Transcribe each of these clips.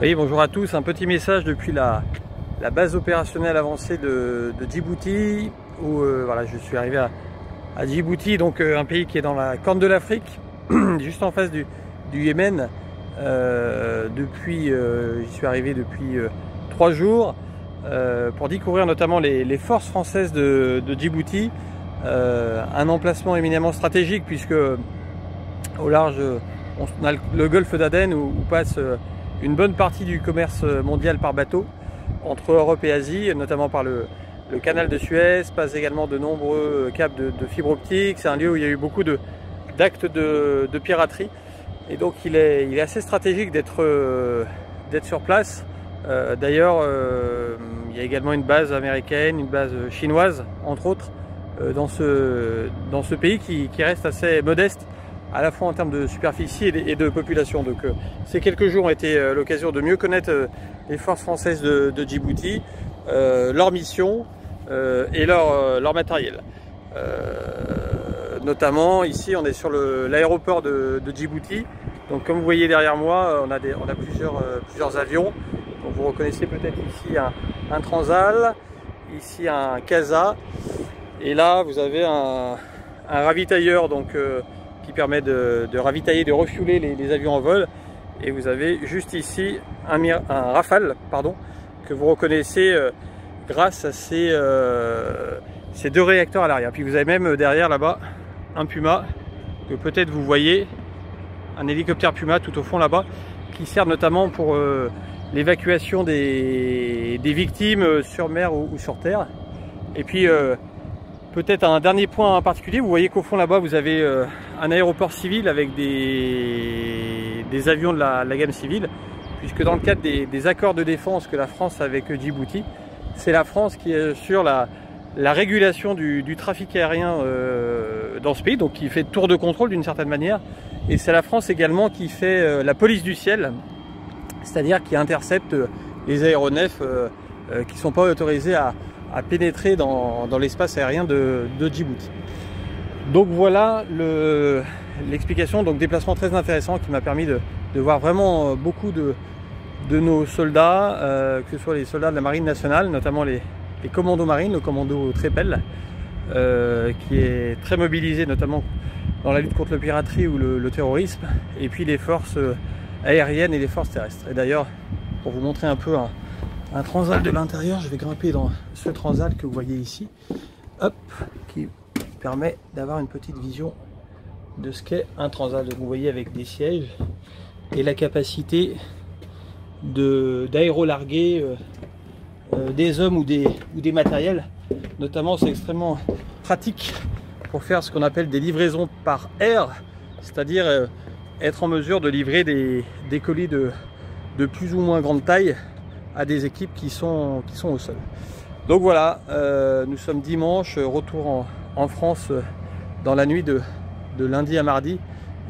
Oui, bonjour à tous. Un petit message depuis la base opérationnelle avancée de Djibouti, où voilà, je suis arrivé à Djibouti, donc un pays qui est dans la corne de l'Afrique, juste en face du Yémen. J'y suis arrivé depuis 3 jours pour découvrir notamment les forces françaises de Djibouti, un emplacement éminemment stratégique puisque au large on a le golfe d'Aden où passe une bonne partie du commerce mondial par bateau entre Europe et Asie, notamment par le canal de Suez, passe également de nombreux câbles de fibre optique. C'est un lieu où il y a eu beaucoup d'actes de piraterie et donc il est assez stratégique d'être sur place. D'ailleurs, il y a également une base américaine, une base chinoise, entre autres, dans ce pays qui reste assez modeste, à la fois en termes de superficie et de population. Donc ces quelques jours ont été l'occasion de mieux connaître les forces françaises de Djibouti, leur mission et leur matériel. Notamment ici on est sur l'aéroport de Djibouti. Donc comme vous voyez derrière moi, on a plusieurs avions. Donc vous reconnaissez peut-être ici un Transal, ici un Casa, et là vous avez un ravitailleur donc qui permet de ravitailler, de refueler les avions en vol. Et vous avez juste ici un Rafale, pardon, que vous reconnaissez grâce à ces 2 réacteurs à l'arrière. Puis vous avez même derrière là-bas un Puma que peut-être vous voyez, un hélicoptère Puma tout au fond là-bas, qui sert notamment pour l'évacuation des victimes sur mer ou sur terre. Et puis peut-être un dernier point en particulier, vous voyez qu'au fond là-bas vous avez un aéroport civil avec des avions de la gamme civile, puisque dans le cadre des accords de défense que la France a avec Djibouti, c'est la France qui assure la régulation du trafic aérien dans ce pays, donc qui fait tour de contrôle d'une certaine manière, et c'est la France également qui fait la police du ciel, c'est-à-dire qui intercepte les aéronefs qui ne sont pas autorisés à pénétrer dans l'espace aérien de Djibouti. Donc voilà l'explication, donc déplacement très intéressant qui m'a permis de voir vraiment beaucoup de nos soldats, que ce soit les soldats de la marine nationale, notamment les commandos marines, le commando Trépel, qui est très mobilisé notamment dans la lutte contre la piraterie ou le terrorisme, et puis les forces aériennes et les forces terrestres. Et d'ailleurs, pour vous montrer un peu un Transal de l'intérieur, je vais grimper dans ce Transal que vous voyez ici, hop, qui permet d'avoir une petite vision de ce qu'est un Transal. Donc vous voyez avec des sièges et la capacité d'aérolarguer des hommes ou des matériels. Notamment, c'est extrêmement pratique pour faire ce qu'on appelle des livraisons par air, c'est-à-dire être en mesure de livrer des colis de plus ou moins grande taille à des équipes qui sont au sol. Donc voilà, nous sommes dimanche, retour en France dans la nuit de lundi à mardi,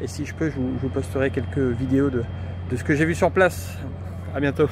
et si je peux je vous posterai quelques vidéos de ce que j'ai vu sur place. À bientôt.